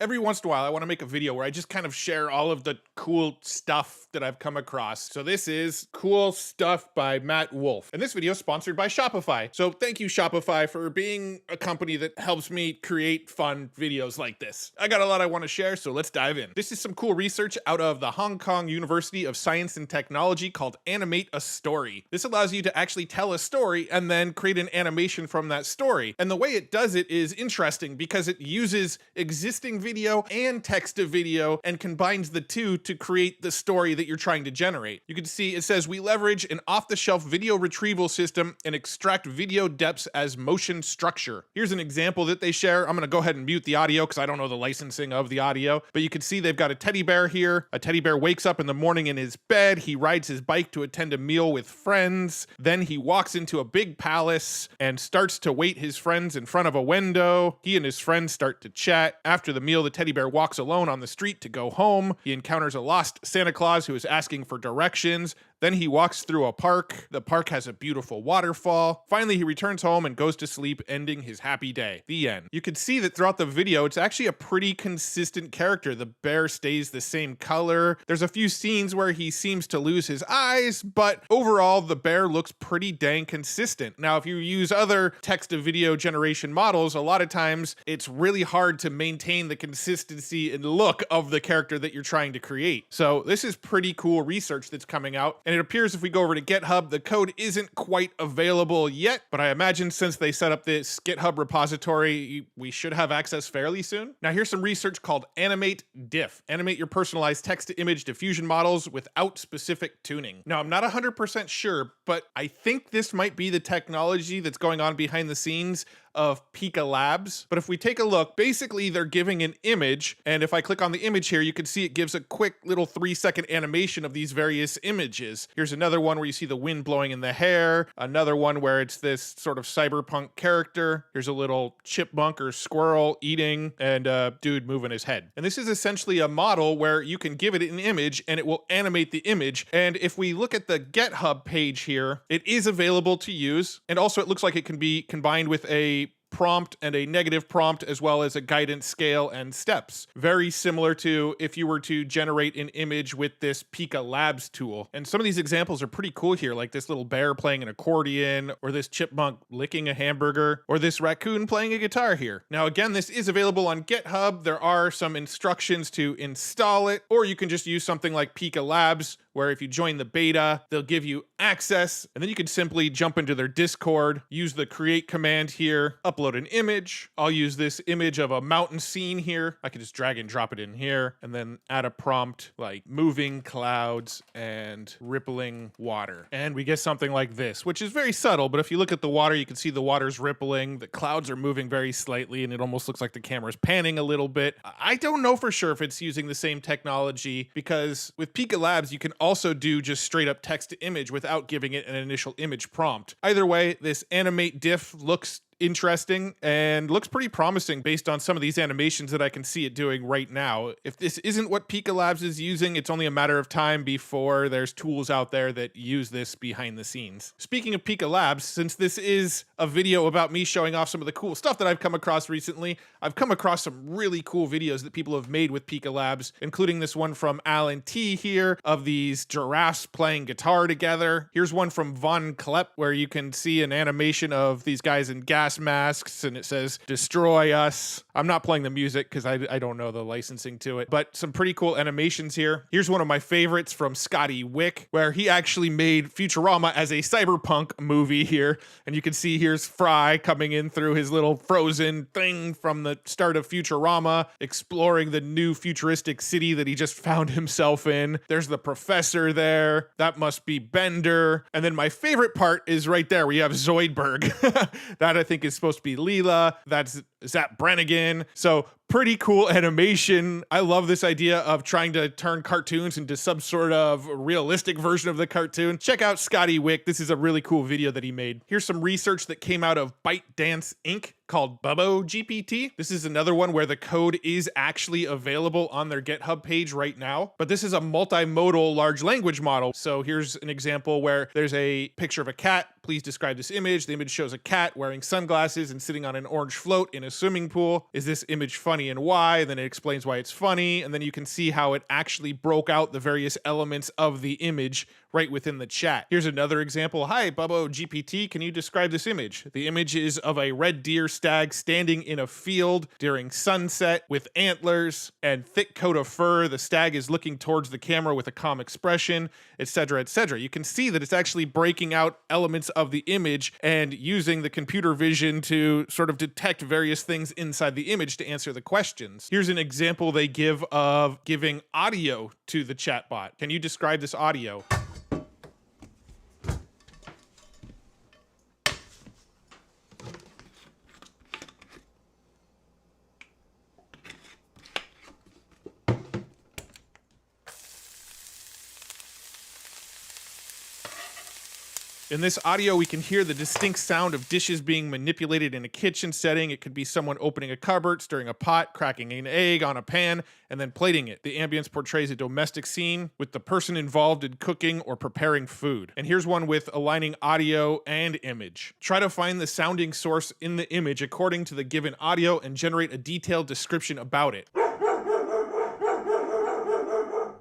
Every once in a while, I want to make a video where I just kind of share all of the cool stuff that I've come across. So this is Cool Stuff by Matt Wolfe. And this video is sponsored by Shopify. So thank you, Shopify, for being a company that helps me create fun videos like this. I got a lot I want to share, so let's dive in. This is some cool research out of the Hong Kong University of Science and Technology called Animate-A-Story. This allows you to actually tell a story and then create an animation from that story. And the way it does it is interesting because it uses existing video and text to video and combines the two to create the story that you're trying to generate. You can see it says we leverage an off-the-shelf video retrieval system and extract video depths as motion structure. Here's an example that they share. I'm going to go ahead and mute the audio because I don't know the licensing of the audio, but you can see they've got a teddy bear here. A teddy bear wakes up in the morning in his bed. He rides his bike to attend a meal with friends. Then he walks into a big palace and starts to wait his friends in front of a window. He and his friends start to chat. After the meal, the teddy bear walks alone on the street to go home. He encounters a lost Santa Claus who is asking for directions. Then he walks through a park. The park has a beautiful waterfall. Finally, he returns home and goes to sleep, ending his happy day. The end. You can see that throughout the video, it's actually a pretty consistent character. The bear stays the same color. There's a few scenes where he seems to lose his eyes, but overall, the bear looks pretty dang consistent. Now, if you use other text-to-video generation models, a lot of times it's really hard to maintain the consistency and look of the character that you're trying to create. So this is pretty cool research that's coming out. And it appears if we go over to GitHub, the code isn't quite available yet, but I imagine since they set up this GitHub repository, we should have access fairly soon. Now here's some research called AnimateDiff. Animate your personalized text-to-image diffusion models without specific tuning. Now I'm not 100% sure, but I think this might be the technology that's going on behind the scenes of Pika Labs. But if we take a look, basically they're giving an image, and if I click on the image here, you can see it gives a quick little 3-second animation of these various images. Here's another one where you see the wind blowing in the hair, another one where it's this sort of cyberpunk character. Here's a little chipmunk or squirrel eating, and a dude moving his head. And this is essentially a model where you can give it an image and it will animate the image. And if we look at the GitHub page here, it is available to use. And also it looks like it can be combined with a prompt and a negative prompt, as well as a guidance scale and steps. Very similar to if you were to generate an image with this Pika Labs tool. And some of these examples are pretty cool here, like this little bear playing an accordion, or this chipmunk licking a hamburger, or this raccoon playing a guitar here. Now again, this is available on GitHub. There are some instructions to install it, or you can just use something like Pika Labs, where if you join the beta, they'll give you access, and then you can simply jump into their Discord, use the create command here, upload an image. I'll use this image of a mountain scene here. I can just drag and drop it in here, and then add a prompt like moving clouds and rippling water. And we get something like this, which is very subtle, but if you look at the water, you can see the water's rippling, the clouds are moving very slightly, and it almost looks like the camera's panning a little bit. I don't know for sure if it's using the same technology, because with Pika Labs, you can also do just straight up text to image without giving it an initial image prompt. Either way, this AnimateDiff looks interesting and looks pretty promising based on some of these animations that I can see it doing right now. If this isn't what Pika Labs is using, it's only a matter of time before there's tools out there that use this behind the scenes. Speaking of Pika Labs, since this is a video about me showing off some of the cool stuff that I've come across recently, I've come across some really cool videos that people have made with Pika Labs, including this one from Alan T here of these giraffes playing guitar together. Here's one from Von Klepp where you can see an animation of these guys in gas masks and it says destroy us. I'm not playing the music because I don't know the licensing to it, but some pretty cool animations here. Here's one of my favorites from Scotty Wick where he actually made Futurama as a cyberpunk movie here, and you can see here's Fry coming in through his little frozen thing from the start of Futurama, exploring the new futuristic city that he just found himself in. There's the professor there. That must be Bender. And then my favorite part is right there. We have Zoidberg. That I think is supposed to be Leela. That's Zap Brannigan. So pretty cool animation. I love this idea of trying to turn cartoons into some sort of realistic version of the cartoon. Check out Scotty Wick. This is a really cool video that he made. Here's some research that came out of ByteDance Inc. called BuboGPT. This is another one where the code is actually available on their GitHub page right now, but this is a multimodal large language model. So here's an example where there's a picture of a cat. Please describe this image. The image shows a cat wearing sunglasses and sitting on an orange float in a swimming pool. Is this image funny and why? And then it explains why it's funny. And then you can see how it actually broke out the various elements of the image right within the chat. Here's another example. Hi, BuboGPT, can you describe this image? The image is of a red deer stag standing in a field during sunset with antlers and thick coat of fur. The stag is looking towards the camera with a calm expression, etc., etc. You can see that it's actually breaking out elements of the image and using the computer vision to sort of detect various things inside the image to answer the questions. Here's an example they give of giving audio to the chatbot. Can you describe this audio? In this audio, we can hear the distinct sound of dishes being manipulated in a kitchen setting. It could be someone opening a cupboard, stirring a pot, cracking an egg on a pan, and then plating it. The ambience portrays a domestic scene with the person involved in cooking or preparing food. And here's one with aligning audio and image. Try to find the sounding source in the image according to the given audio and generate a detailed description about it.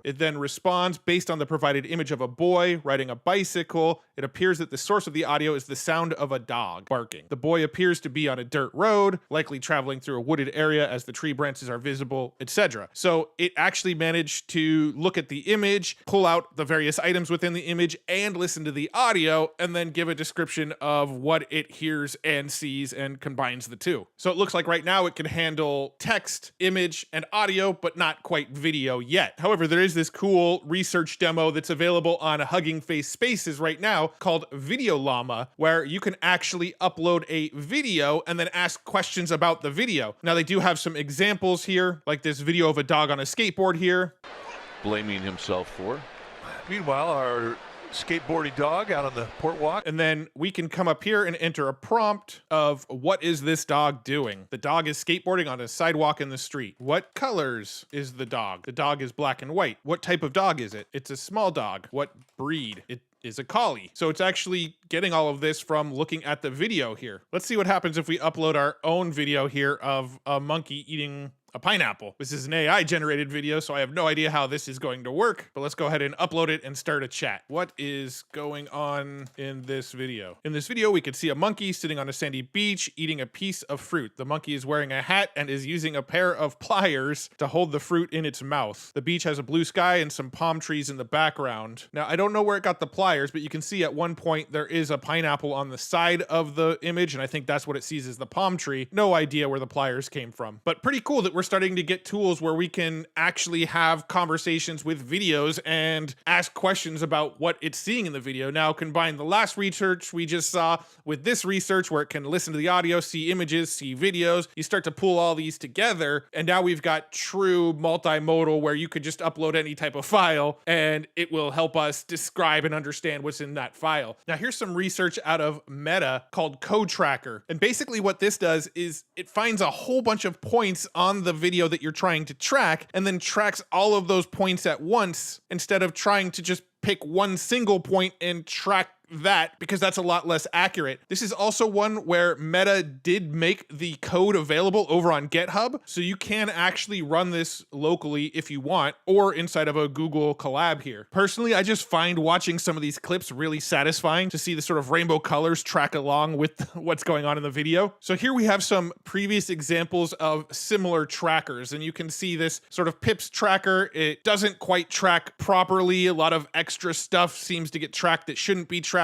It then responds based on the provided image of a boy riding a bicycle. It appears that the source of the audio is the sound of a dog barking. The boy appears to be on a dirt road, likely traveling through a wooded area as the tree branches are visible, etc. So it actually managed to look at the image, pull out the various items within the image, and listen to the audio, and then give a description of what it hears and sees and combines the two. So it looks like right now it can handle text, image, and audio, but not quite video yet. However, there is this cool research demo that's available on Hugging Face Spaces right now called Video-LLaMa, where you can actually upload a video and then ask questions about the video. Now, they do have some examples here, like this video of a dog on a skateboard here. Blaming himself for. Meanwhile, our skateboarding dog out on the port walk. And then we can come up here and enter a prompt of what is this dog doing? The dog is skateboarding on a sidewalk in the street. What colors is the dog? The dog is black and white. What type of dog is it? It's a small dog. What breed? It is a collie. So it's actually getting all of this from looking at the video here. Let's see what happens if we upload our own video here of a monkey eating a pineapple. This is an AI generated video, so I have no idea how this is going to work, but let's go ahead and upload it and start a chat. What is going on in this video? In this video, we could see a monkey sitting on a sandy beach eating a piece of fruit. The monkey is wearing a hat and is using a pair of pliers to hold the fruit in its mouth. The beach has a blue sky and some palm trees in the background. Now, I don't know where it got the pliers, but you can see at one point there is a pineapple on the side of the image, and I think that's what it sees as the palm tree. No idea where the pliers came from, but pretty cool that we're starting to get tools where we can actually have conversations with videos and ask questions about what it's seeing in the video. Now, combine the last research we just saw with this research where it can listen to the audio, see images, see videos. You start to pull all these together, and now we've got true multimodal where you could just upload any type of file and it will help us describe and understand what's in that file. Now, here's some research out of Meta called CoTracker. And basically what this does is it finds a whole bunch of points on the video that you're trying to track and then tracks all of those points at once instead of trying to just pick one single point and track that, because that's a lot less accurate. This is also one where Meta did make the code available over on GitHub, so you can actually run this locally if you want, or inside of a Google Collab here. Personally, I just find watching some of these clips really satisfying to see the sort of rainbow colors track along with what's going on in the video. So here we have some previous examples of similar trackers, and you can see this sort of Pips tracker. It doesn't quite track properly. A lot of extra stuff seems to get tracked that shouldn't be tracking.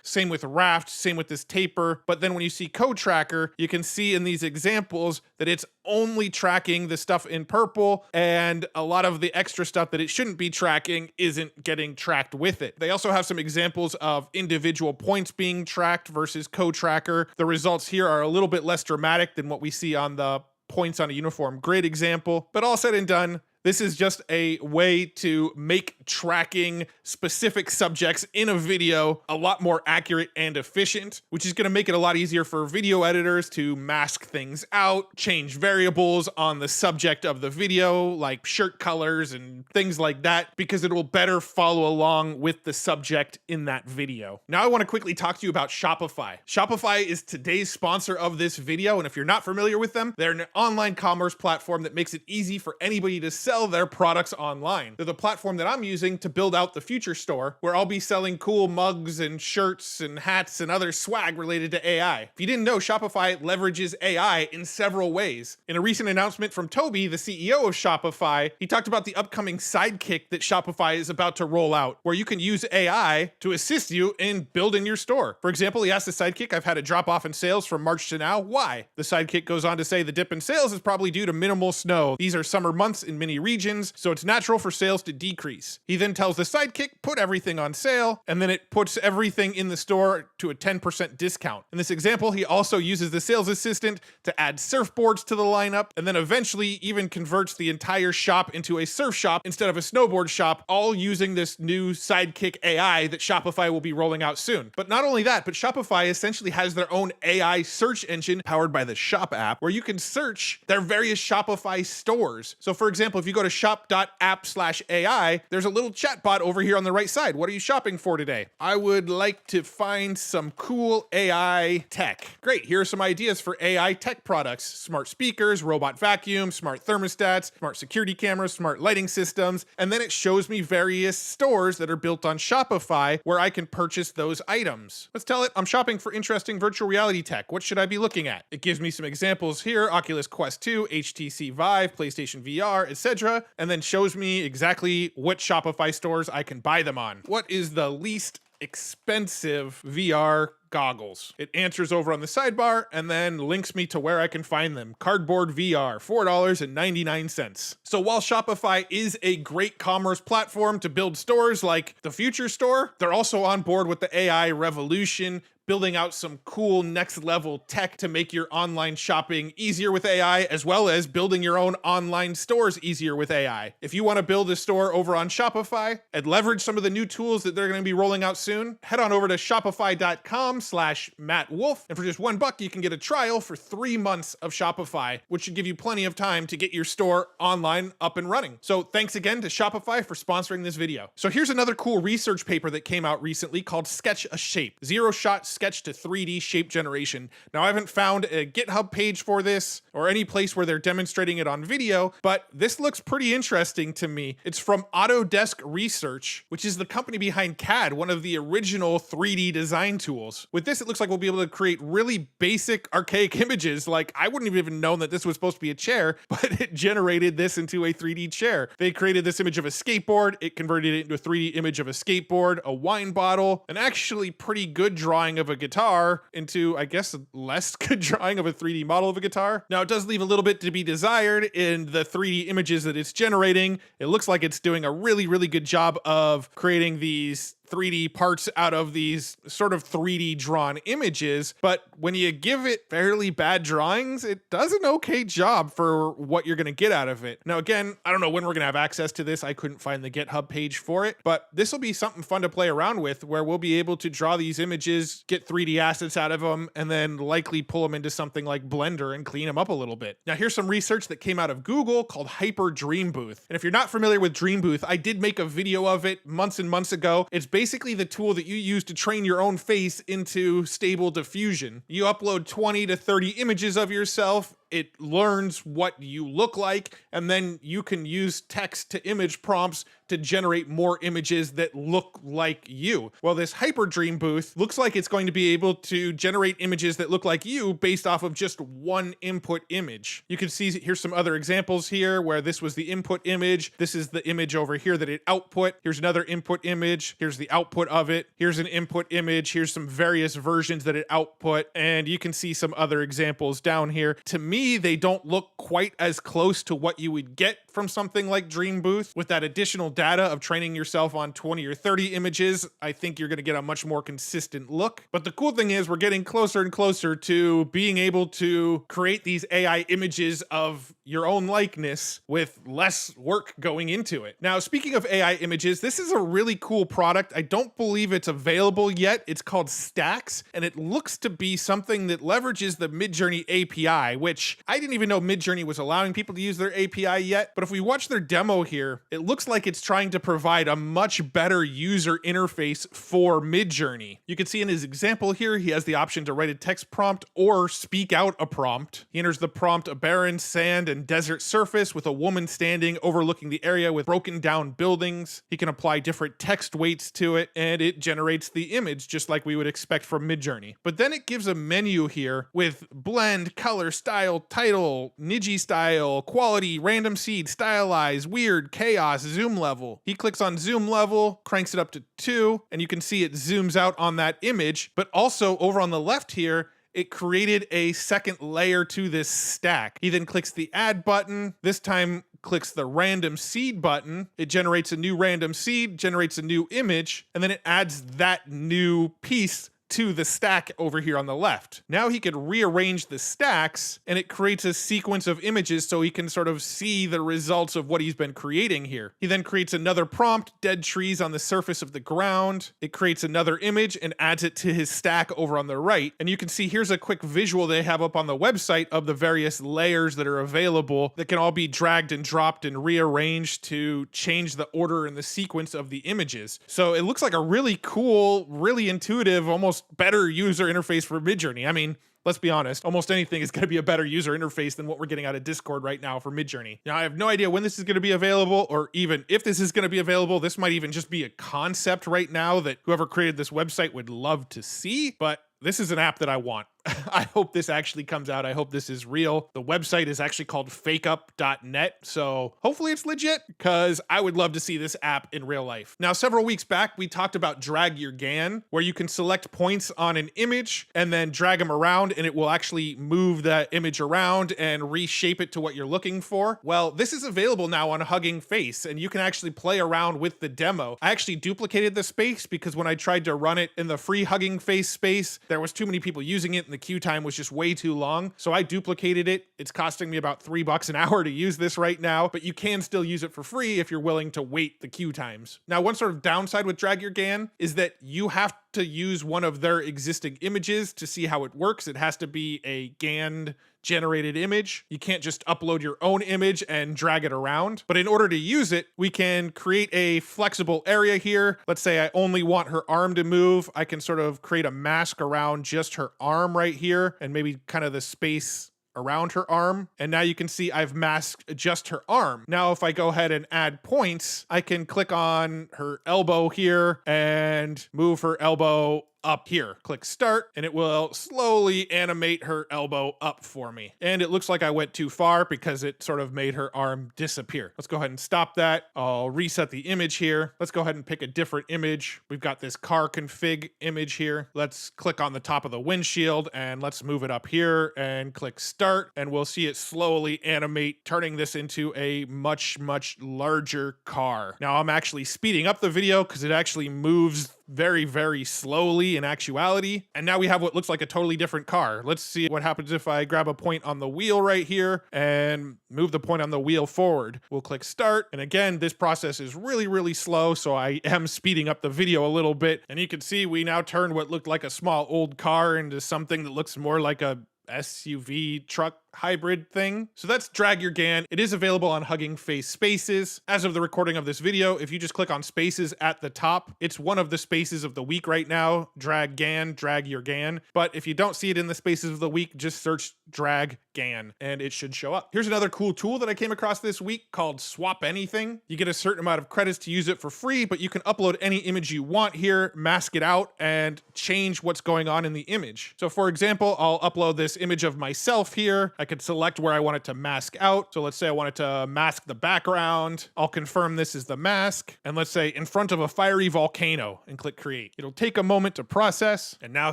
Same with Raft, same with this taper. But then when you see CoTracker, you can see in these examples that it's only tracking the stuff in purple, and a lot of the extra stuff that it shouldn't be tracking isn't getting tracked with it. They also have some examples of individual points being tracked versus CoTracker. The results here are a little bit less dramatic than what we see on the points on a uniform grid example, but all said and done, This is just a way to make tracking specific subjects in a video a lot more accurate and efficient, which is going to make it a lot easier for video editors to mask things out, change variables on the subject of the video, like shirt colors and things like that, because it will better follow along with the subject in that video. Now I want to quickly talk to you about Shopify. Shopify is today's sponsor of this video, and if you're not familiar with them, they're an online commerce platform that makes it easy for anybody to sell their products online. They're the platform that I'm using to build out the future store, where I'll be selling cool mugs and shirts and hats and other swag related to AI. If you didn't know, Shopify leverages AI in several ways. In a recent announcement from Toby, the CEO of Shopify, he talked about the upcoming Sidekick that Shopify is about to roll out, where you can use AI to assist you in building your store. For example, he asked the Sidekick, "I've had a drop off in sales from March to now. Why?" The Sidekick goes on to say the dip in sales is probably due to minimal snow. These are summer months in many regions, so it's natural for sales to decrease. He then tells the Sidekick, put everything on sale, and then it puts everything in the store to a 10% discount. In this example, he also uses the sales assistant to add surfboards to the lineup, and then eventually even converts the entire shop into a surf shop instead of a snowboard shop, all using this new Sidekick AI that Shopify will be rolling out soon. But not only that, but Shopify essentially has their own AI search engine powered by the Shop app, where you can search their various Shopify stores. So for example, if you go to shop.app/AI, there's a little chatbot over here on the right side. What are you shopping for today? I would like to find some cool AI tech. Great, here are some ideas for AI tech products: smart speakers, robot vacuum, smart thermostats, smart security cameras, smart lighting systems, and then it shows me various stores that are built on Shopify where I can purchase those items. Let's tell it I'm shopping for interesting virtual reality tech. What should I be looking at? It gives me some examples here: Oculus Quest 2, HTC Vive, PlayStation VR, etc., and then shows me exactly what Shopify stores I can buy them on. What is the least expensive VR goggles? It answers over on the sidebar and then links me to where I can find them. Cardboard VR, $4.99. So while Shopify is a great commerce platform to build stores like the future store, they're also on board with the AI revolution, building out some cool next level tech to make your online shopping easier with AI, as well as building your own online stores easier with AI. If you want to build a store over on Shopify and leverage some of the new tools that they're going to be rolling out soon, head on over to shopify.com/Matt Wolfe, and for just $1, you can get a trial for 3 months of Shopify, which should give you plenty of time to get your store online up and running. So thanks again to Shopify for sponsoring this video. So here's another cool research paper that came out recently called Sketch a Shape: Zero-Shot Sketch to 3D Shape Generation. Now, I haven't found a GitHub page for this or any place where they're demonstrating it on video, but this looks pretty interesting to me. It's from Autodesk Research, which is the company behind CAD, one of the original 3D design tools. With this, it looks like we'll be able to create really basic, archaic images. Like, I wouldn't have even known that this was supposed to be a chair, but it generated this into a 3D chair. They created this image of a skateboard, it converted it into a 3D image of a skateboard, a wine bottle, an actually pretty good drawing of a guitar into, I guess, a less good drawing of a 3D model of a guitar. Now, it does leave a little bit to be desired in the 3D images that it's generating. It looks like it's doing a really, really good job of creating these 3D parts out of these sort of 3D drawn images, but when you give it fairly bad drawings, it does an okay job for what you're going to get out of it. Now, again, I don't know when we're going to have access to this. I couldn't find the GitHub page for it, but this will be something fun to play around with, where we'll be able to draw these images, get 3D assets out of them, and then likely pull them into something like Blender and clean them up a little bit. Now, here's some research that came out of Google called HyperDreamBooth. And if you're not familiar with DreamBooth, I did make a video of it months and months ago. It's basically the tool that you use to train your own face into Stable Diffusion. You upload 20 to 30 images of yourself. It learns what you look like, and then you can use text to image prompts to generate more images that look like you. Well, this HyperDreamBooth looks like it's going to be able to generate images that look like you based off of just one input image. You can see here's some other examples here where this was the input image. This is the image over here that it output. Here's another input image. Here's the output of it. Here's an input image. Here's some various versions that it output, and you can see some other examples down here. To me, me, they don't look quite as close to what you would get from something like DreamBooth. With that additional data of training yourself on 20 or 30 images, I think you're going to get a much more consistent look. But the cool thing is we're getting closer and closer to being able to create these AI images of your own likeness with less work going into it. Now, speaking of AI images, this is a really cool product. I don't believe it's available yet. It's called Stacks, and it looks to be something that leverages the MidJourney API, which I didn't even know MidJourney was allowing people to use their API yet. But if we watch their demo here, it looks like it's trying to provide a much better user interface for MidJourney. You can see in his example here, he has the option to write a text prompt or speak out a prompt. He enters the prompt, a barren sand and desert surface with a woman standing overlooking the area with broken down buildings. He can apply different text weights to it, and it generates the image just like we would expect from MidJourney. But then it gives a menu here with blend, color, style, title, Niji style, quality, random seed, stylize, weird, chaos, zoom level. He clicks on zoom level, cranks it up to 2, and you can see it zooms out on that image. But also over on the left here, it created a second layer to this stack. He then clicks the add button, this time clicks the random seed button. It generates a new random seed, generates a new image, and then it adds that new piece to the stack over here on the left. Now he could rearrange the stacks and it creates a sequence of images so he can sort of see the results of what he's been creating here. He then creates another prompt, dead trees on the surface of the ground. It creates another image and adds it to his stack over on the right. And you can see here's a quick visual they have up on the website of the various layers that are available that can all be dragged and dropped and rearranged to change the order and the sequence of the images. So it looks like a really cool, really intuitive, almost better user interface for MidJourney. I mean, let's be honest, almost anything is going to be a better user interface than what we're getting out of Discord right now for MidJourney. Now, I have no idea when this is going to be available, or even if this is going to be available. This might even just be a concept right now that whoever created this website would love to see, but this is an app that I want. I hope this actually comes out. I hope this is real. The website is actually called fakeup.net, so hopefully it's legit, because I would love to see this app in real life. Now, several weeks back, we talked about Drag Your GAN, where you can select points on an image and then drag them around, and it will actually move that image around and reshape it to what you're looking for. Well, this is available now on Hugging Face, and you can actually play around with the demo. I actually duplicated the space because when I tried to run it in the free Hugging Face space, there was too many people using it, and the queue time was just way too long. So I duplicated it. It's costing me about $3 an hour to use this right now, but you can still use it for free if you're willing to wait the queue times. Now, one sort of downside with Drag Your GAN is that you have to use one of their existing images to see how it works. It has to be a GAN generated image. You can't just upload your own image and drag it around. But in order to use it, we can create a flexible area here. Let's say I only want her arm to move. I can sort of create a mask around just her arm right here, and maybe kind of the space around her arm. And now you can see I've masked just her arm. Now, if I go ahead and add points, I can click on her elbow here and move her elbow up here. Click start, and it will slowly animate her elbow up for me. And it looks like I went too far because it sort of made her arm disappear. Let's go ahead and stop that. I'll reset the image here. Let's go ahead and pick a different image. We've got this car config image here. Let's click on the top of the windshield and let's move it up here and click start, and we'll see it slowly animate, turning this into a much, much larger car. Now I'm actually speeding up the video because it actually moves very, very slowly in actuality. And now we have what looks like a totally different car. Let's see what happens if I grab a point on the wheel right here and move the point on the wheel forward. We'll click start. And again, this process is really, really slow, so I am speeding up the video a little bit. And you can see we now turned what looked like a small old car into something that looks more like a SUV truck hybrid thing. So that's Drag Your GAN. It is available on Hugging Face Spaces. As of the recording of this video, if you just click on Spaces at the top, it's one of the spaces of the week right now. Drag GAN, Drag Your GAN. But if you don't see it in the spaces of the week, just search Drag GAN and it should show up. Here's another cool tool that I came across this week called Swap Anything. You get a certain amount of credits to use it for free, but you can upload any image you want here, mask it out, and change what's going on in the image. So for example, I'll upload this image of myself here. I could select where I want it to mask out. So let's say I want it to mask the background. I'll confirm this is the mask. And let's say in front of a fiery volcano and click create. It'll take a moment to process. And now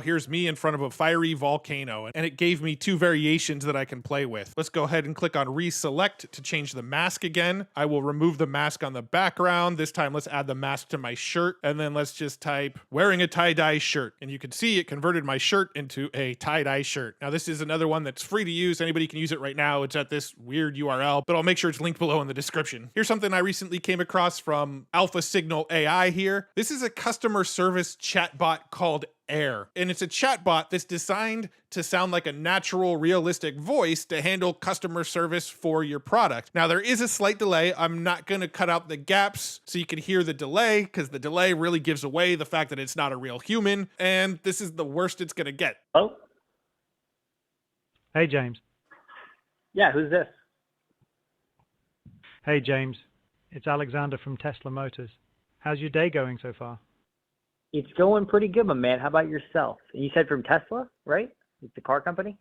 here's me in front of a fiery volcano. And it gave me 2 variations that I can play with. Let's go ahead and click on reselect to change the mask again. I will remove the mask on the background. This time let's add the mask to my shirt. And then let's just type wearing a tie-dye shirt. And you can see it converted my shirt into a tie-dye shirt. Now this is another one that's free to use. Anybody can use it right now. It's at this weird URL, but I'll make sure it's linked below in the description. Here's something I recently came across from Alpha Signal AI here. This is a customer service chatbot called Air. And it's a chatbot that's designed to sound like a natural, realistic voice to handle customer service for your product. Now, there is a slight delay. I'm not going to cut out the gaps so you can hear the delay, because the delay really gives away the fact that it's not a real human. And this is the worst it's going to get. Oh, Hey, James. yeah, who's this? Hey, James. It's Alexander from Tesla Motors. How's your day going so far? It's going pretty good, my man. How about yourself? And you said from Tesla, right? It's the car company?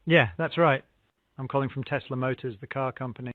Yeah, that's right. I'm calling from Tesla Motors, the car company.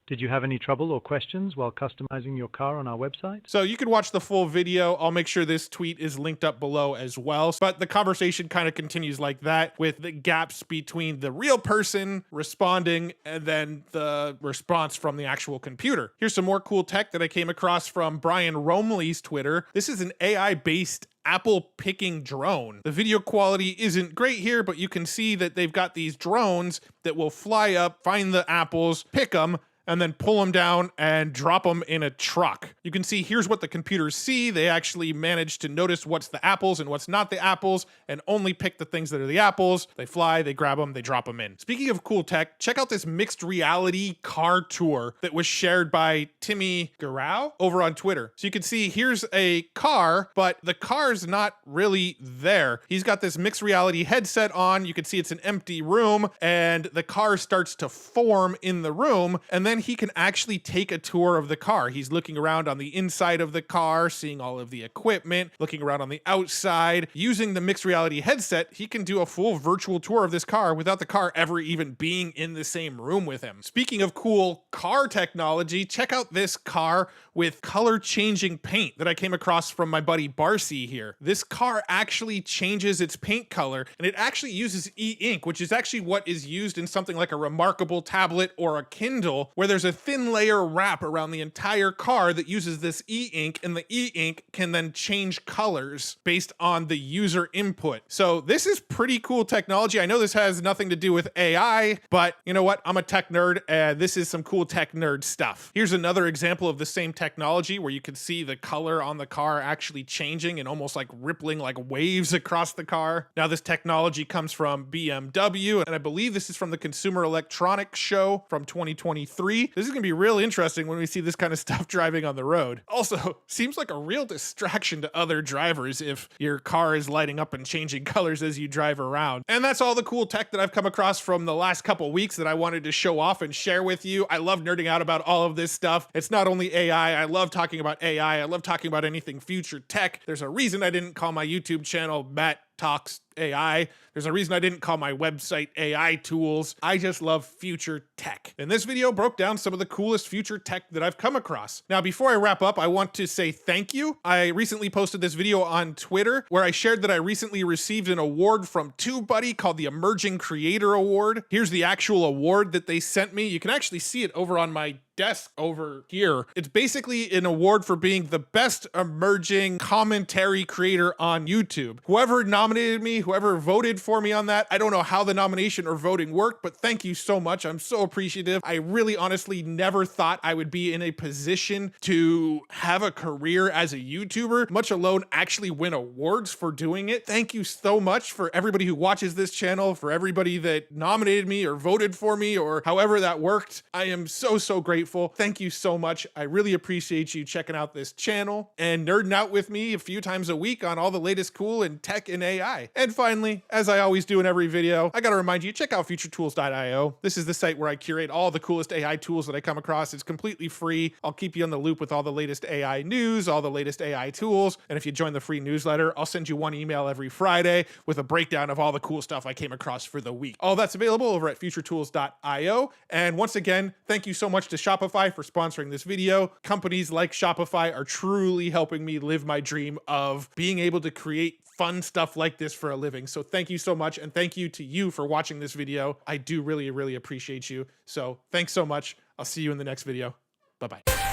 Did you have any trouble or questions while customizing your car on our website? So you can watch the full video. I'll make sure this tweet is linked up below as well. But the conversation kind of continues like that, with the gaps between the real person responding and then the response from the actual computer. Here's some more cool tech that I came across from Brian Romley's Twitter. This is an AI-based apple picking drone. The video quality isn't great here, but you can see that they've got these drones that will fly up, find the apples, pick them, and then pull them down and drop them in a truck. You can see here's what the computers see. They actually manage to notice what's the apples and what's not the apples, and only pick the things that are the apples. They fly, they grab them, they drop them in. Speaking of cool tech, check out this mixed reality car tour that was shared by Timmy Garau over on Twitter. So you can see here's a car, but the car's not really there. He's got this mixed reality headset on. You can see it's an empty room, and the car starts to form in the room, and then he can actually take a tour of the car. He's looking around on the inside of the car, seeing all of the equipment, looking around on the outside. Using the mixed reality headset, he can do a full virtual tour of this car without the car ever even being in the same room with him. Speaking of cool car technology, check out this car with color changing paint that I came across from my buddy Barcy here. This car actually changes its paint color, and it actually uses e-ink, which is actually what is used in something like a Remarkable tablet or a Kindle, where there's a thin layer wrap around the entire car that uses this e-ink, and the e-ink can then change colors based on the user input. So this is pretty cool technology. I know this has nothing to do with AI, but you know what? I'm a tech nerd, and this is some cool tech nerd stuff. Here's another example of the same technology where you can see the color on the car actually changing and almost like rippling like waves across the car. Now this technology comes from BMW, and I believe this is from the Consumer Electronics Show from 2023. This is gonna be real interesting when we see this kind of stuff driving on the road. Also, seems like a real distraction to other drivers if your car is lighting up and changing colors as you drive around. And that's all the cool tech that I've come across from the last couple weeks that I wanted to show off and share with you. I love nerding out about all of this stuff. It's not only AI, I love talking about AI. I love talking about anything future tech. There's a reason I didn't call my YouTube channel Matt Talks AI. There's a reason I didn't call my website AI Tools. I just love future tech. And this video broke down some of the coolest future tech that I've come across. Now, before I wrap up, I want to say thank you. I recently posted this video on Twitter where I shared that I recently received an award from TubeBuddy called the Emerging Creator Award. Here's the actual award that they sent me. You can actually see it over on my desk over here. It's basically an award for being the best emerging commentary creator on YouTube. Whoever nominated me, whoever voted for me on that, I don't know how the nomination or voting worked, but thank you so much. I'm so appreciative. I really honestly never thought I would be in a position to have a career as a YouTuber, much alone actually win awards for doing it. Thank you so much for everybody who watches this channel, for everybody that nominated me or voted for me or however that worked. I am so grateful grateful. Thank you so much. I really appreciate you checking out this channel and nerding out with me a few times a week on all the latest cool in tech and AI. And finally, as I always do in every video, I gotta remind you, check out futuretools.io. This is the site where I curate all the coolest AI tools that I come across. It's completely free. I'll keep you on the loop with all the latest AI news, all the latest AI tools. And if you join the free newsletter, I'll send you one email every Friday with a breakdown of all the cool stuff I came across for the week. All that's available over at futuretools.io. And once again, thank you so much to Shopify for sponsoring this video. Companies like Shopify are truly helping me live my dream of being able to create fun stuff like this for a living. So thank you so much. And thank you to you for watching this video. I do really, really appreciate you. So thanks so much. I'll see you in the next video. Bye-bye.